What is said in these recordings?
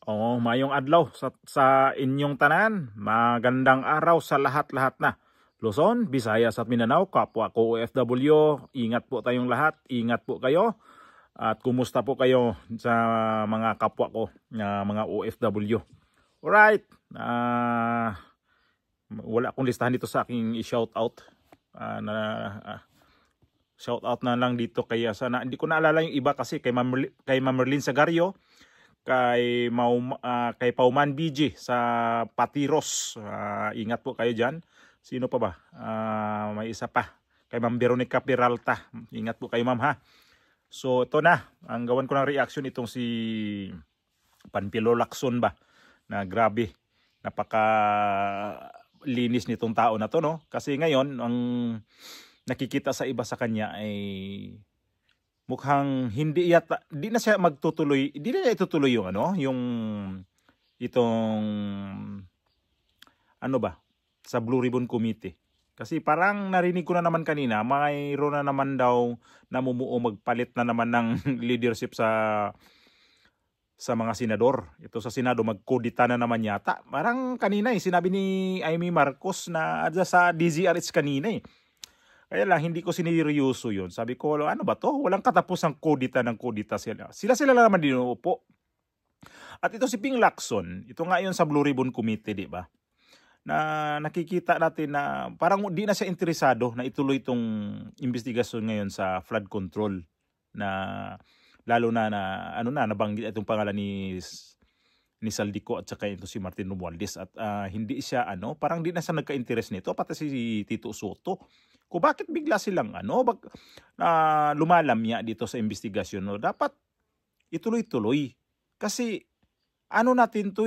Oh, mayong adlaw sa inyong tanan. Magandang araw sa lahat-lahat na. Luzon, Visayas at Mindanao, kapwa ko OFW, ingat po tayong lahat, ingat po kayo. At kumusta po kayo sa mga kapwa ko na mga OFW. Alright, wala akong listahan dito sa aking i-shoutout. Shoutout na lang dito kaya sana, hindi ko naalala yung iba kasi kay Ma'am Merlin Sagario, kay Pauman BG sa Patiros. Ingat po kayo dyan. Sino pa ba? May isa pa. Kay Ma'am Veronica Peralta. Ingat po kayo, ma'am, ha. So ito na. Ang gawan ko ng reaction itong si Panfilo Lacson ba. Na grabe. Napaka linis nitong tao na to, no? Kasi ngayon, ang nakikita sa iba sa kanya ay mukhang hindi yata, di na siya magtutuloy, di na niya itutuloy yung itong ano ba, sa Blue Ribbon Committee. Kasi parang narinig ko na naman kanina, mayroon na naman daw namumuo magpalit na naman ng leadership sa mga senador. Ito sa Senado, magkodita na naman yata. Parang kanina sinabi ni Amy Marcos na sa DZRH kanina Kaya lang, hindi ko siniryoso yun. Sabi ko, ano ba to? Walang katapusang kodita ng kodita sila. Sila lang naman din upo. At ito si Ping Lacson, ito nga yun sa Blue Ribbon Committee, di ba? Na nakikita natin na parang di na siya interesado na ituloy itong investigasyon ngayon sa flood control. Na lalo na nabanggit itong pangalan ni Saldico at saka ito si Martin Romualdez. At hindi siya, parang di na siya nagka-interest nito. Pati si Tito Soto. Kung bakit bigla silang lumalamya dito sa investigasyon, no? Dapat ituloy-tuloy. Kasi natin to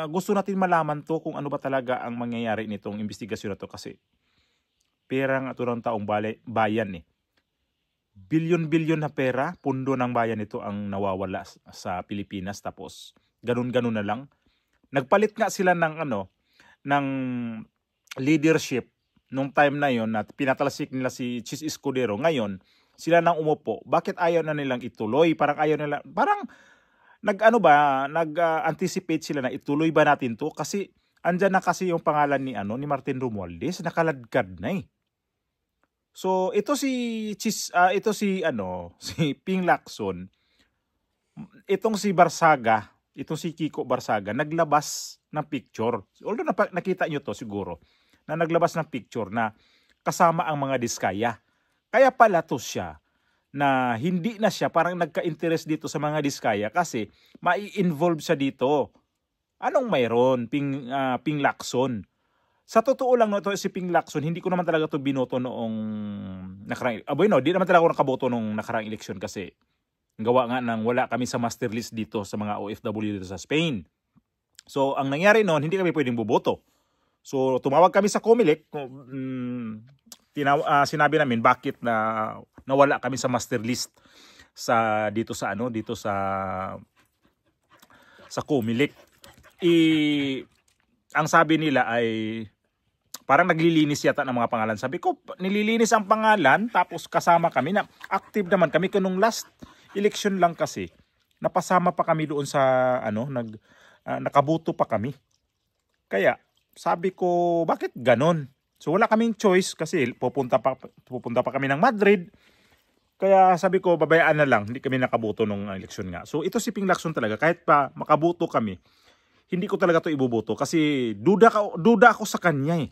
gusto natin malaman to kung ano ba talaga ang mangyayari nitong investigasyon na to. Kasi pera nga ito ng taong bayan Bilyon-bilyon na pera, pundo ng bayan ito ang nawawala sa Pilipinas. Tapos ganun-ganun na lang. Nagpalit nga sila ng leadership nung time na yon at pinatalsik nila si Chis Escudero. Ngayon, sila nang umupo. Bakit ayaw na nilang ituloy? Parang nag-anticipate sila na ituloy ba natin to? Kasi andyan na kasi yung pangalan ni Martin Romualdez, nakaladkad na So, ito si si Ping Lacson, itong si Barsaga, itong si Kiko Barsaga, naglabas ng picture. Although nakita nyo to siguro, na naglabas ng picture na kasama ang mga diskaya. Kaya pala to siya na hindi na siya parang nagka-interest dito sa mga diskaya kasi mai-involve siya dito. Anong mayroon, Ping Lacson? Sa totoo lang, ito si Ping Lacson, hindi ko naman talaga to binoto noong nakarang, di naman talaga ako nakaboto noong nakarang eleksyon kasi gawa nga nang wala kami sa master list dito sa mga OFW dito sa Spain. So, ang nangyari noon, hindi kami pwedeng buboto. So, tumawag kami sa Comelec, sinabi namin bakit nawala kami sa master list dito sa Comelec. Ang sabi nila ay parang naglilinis yata ng mga pangalan. Sabi ko, nililinis ang pangalan tapos kasama kami na active naman kami kanong last election lang kasi. Napasama pa kami doon sa nakaboto pa kami. Kaya sabi ko, bakit ganon? So wala kaming choice kasi pupunta pa kami ng Madrid. Kaya sabi ko, babayaan na lang, hindi kami nakaboto nung eleksyon nga. So ito si Ping Lacson talaga, kahit pa makaboto kami, hindi ko talaga to iboboto kasi duda ako sa kanya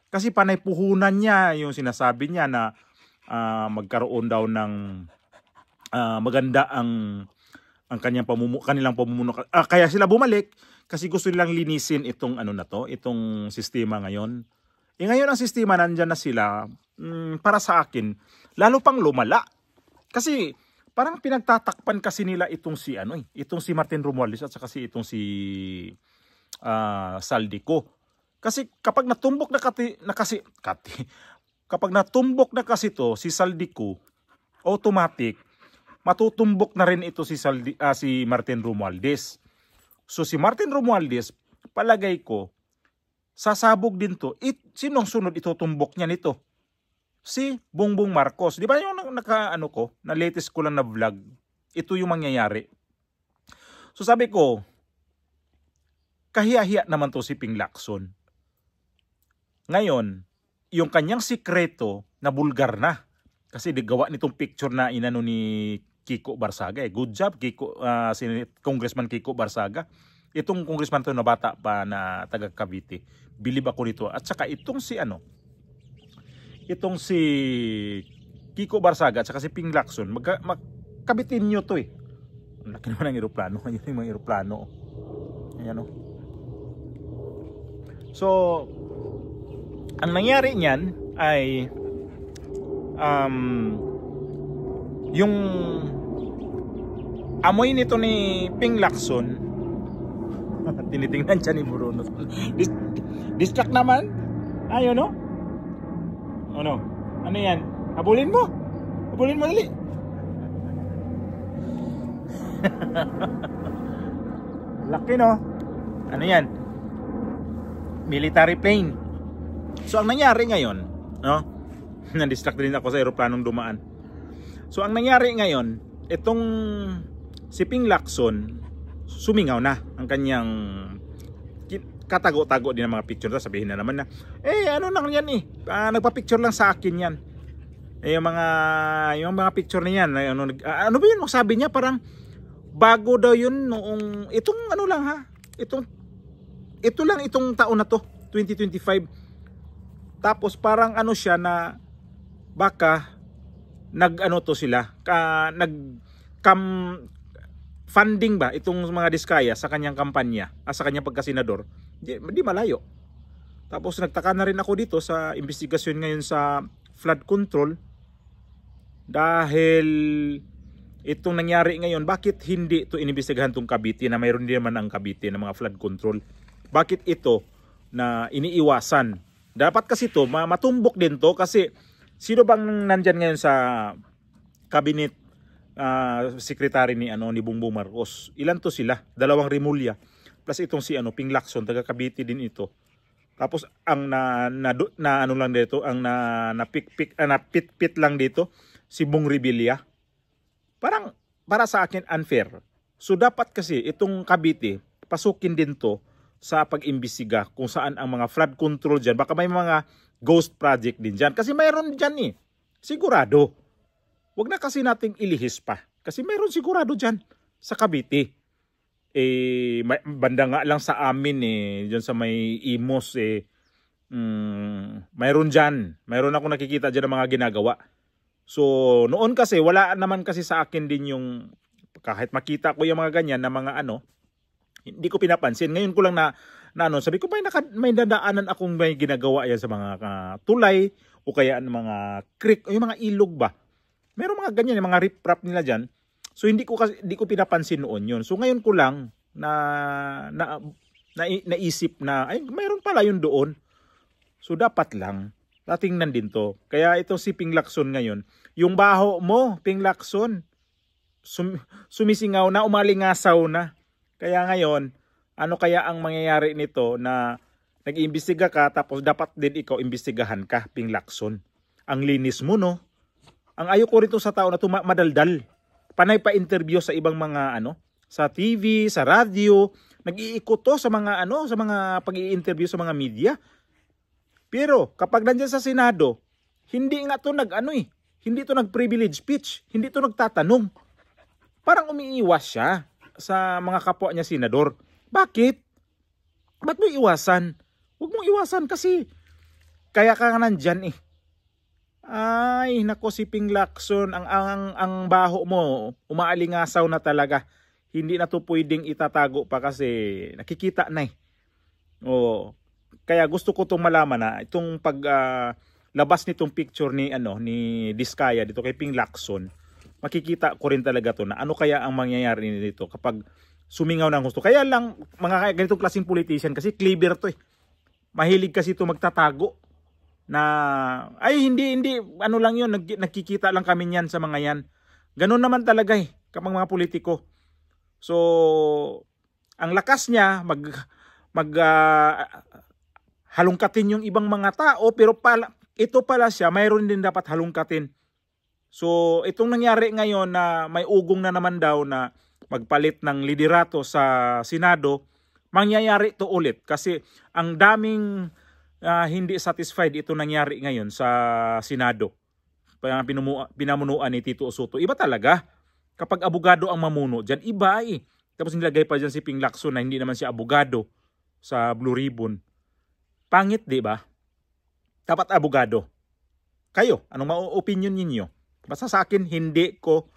Kasi panay puhunan niya yung sinasabi niya na magkaroon daw ng maganda ang kanilang pamumuno. Kaya sila bumalik kasi gusto nilang linisin itong itong sistema ngayon. Ngayon ang sistema nandyan na sila, para sa akin, lalo pang lumala. Kasi parang pinagtatakpan kasi nila itong si Martin Romualdez at saka itong si Saldico. Kasi kapag natumbok na kapag natumbok na kasi to si Saldico, automatic matutumbok na rin ito si Martin Romualdez. So si Martin Romualdez, palagay ko, sasabog din to. Sinong sunod itutumbok niya nito? Si Bongbong Marcos. Di ba yung na latest ko lang na vlog, ito yung mangyayari. So sabi ko, kahiya-hiya naman to si Ping Lacson. Ngayon, yung kanyang sikreto na bulgar na. Kasi gawa nitong picture na inano ni Kiko Barsaga. Good job, si Congressman Kiko Barsaga. Itong congressman to na bata pa na taga Cavite. Bilib ako nito. At saka itong si Kiko Barsaga at saka si Ping Lacson, magkabitin nyo to eh. Ang laki naman ng eroplano. Ayun yung mga eroplano. Ayan o. So, ang nangyari niyan ay yung amoy nito ni Ping Lacson tinitingnan siya ni Bruno. Distract naman. Ayun no? Ano? Ano yan? Habulin mo. Habulin mo dali. Laki no? Ano yan? Military plane. So ang nangyari ngayon, no? Na-distract din ako sa eroplanong dumaan. So ang nangyari ngayon, itong si Ping Lacson sumingaw na ang kanyang katago-tago din ng mga picture. Sabihin na naman na, ano nang yan eh, nagpa-picture lang sa akin yan. Yung mga picture niyan, ano ba yun, sabi niya parang bago daw yun noong, itong ano lang ha, itong taon na to, 2025. Tapos parang ano siya na baka nag-ano to sila, funding ba itong mga Diskaya sa kanyang kampanya, sa kanyang pagkasenador. Di malayo. Tapos nagtaka na rin ako dito sa investigasyon ngayon sa flood control dahil itong nangyari ngayon, bakit hindi ito inimbestigahan tong Cavite na mayroon din naman ang Cavite ng mga flood control? Bakit ito na iniiwasan? Dapat kasi ito matumbok din to kasi sino bang nandyan ngayon sa cabinet secretary ni Bongbong Marcos? Ilan to sila? 2 Rimulya plus itong si Ping Lacson, taga Cavite din ito. Tapos ang ano lang dito, ang napit lang dito si Bong Revilla. Parang para sa akin unfair. So dapat kasi itong Cavite pasukin din to sa pag-imbestiga kung saan ang mga flood control dyan. Baka may mga ghost project din dyan. Kasi mayroon dyan eh. Sigurado. Huwag na kasi nating ilihis pa. Kasi mayroon sigurado dyan sa Cavite. Banda nga lang sa amin dyan sa may Imos mayroon dyan. Mayroon ako nakikita dyan ng mga ginagawa. So noon kasi wala naman kasi sa akin din yung, kahit makita ko yung mga ganyan na mga hindi ko pinapansin. Ngayon ko lang na sabi ko may dadaanan akong may ginagawa yan sa mga tulay o kaya mga creek o yung mga ilog ba. Meron mga ganyan, yung mga riprap nila dyan. So hindi ko pinapansin noon yun. So ngayon ko lang naisip na ay mayroon pala yun doon. So dapat lang tatingnan din to. Kaya ito si Ping Lacson ngayon, yung baho mo, Ping Lacson, sumisingaw na, umalingasaw na. Kaya ngayon, ano kaya ang mangyayari nito na nag-iimbestiga ka tapos dapat din ikaw imbestigahan ka, Ping Lacson. Ang linis mo no. Ang ayoko rito sa tao na madaldal. Panay pa interview sa ibang mga sa TV, sa radio, nag-iikot to sa mga sa mga pag-i-interview sa mga media. Pero kapag nandiyan sa Senado, hindi nga to hindi to nag-privilege speech, hindi to nagtatanong. Parang umiiwas siya sa mga kapwa niya senador. Bakit? Ba't mo iwasan? Huwag mong iwasan kasi kaya ka nga nandyan eh. Ay, nako si Ping Lacson, ang baho mo, umaalingasaw na talaga. Hindi na to pwedeng itatago pa kasi nakikita na eh. Kaya gusto ko itong malaman na itong labas nitong picture ni Diskaya dito kay Ping Lacson. Makikita ko rin talaga to na ano kaya ang mangyayari nito kapag sumingaw ng gusto. Kaya lang mga ganitong klaseng politician kasi clever to eh. Mahilig kasi ito magtatago. Na ay hindi lang yun, nagkikita lang kami niyan sa mga yan. Ganun naman talaga eh kapag mga politiko. So ang lakas niya halungkatin yung ibang mga tao, pero ito pala siya mayroon din dapat halungkatin. So itong nangyari ngayon na may ugong na naman daw na magpalit ng liderato sa Senado, mangyayari to ulit kasi ang daming hindi satisfied ito nangyari ngayon sa Senado. Pinamunuan ni Tito Soto. Iba talaga. Kapag abogado ang mamuno dyan, iba eh. Tapos nilagay pa dyan si Ping Lacson na hindi naman siya abogado sa Blue Ribbon. Pangit, di ba? Dapat abogado. Kayo, anong opinion ninyo? Basta sa akin, hindi ko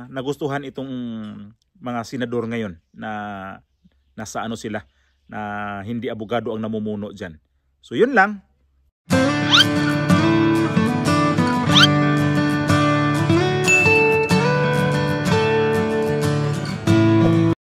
nagustuhan itong mga senador ngayon na nasa ano sila, na hindi abogado ang namumuno dyan. So yun lang.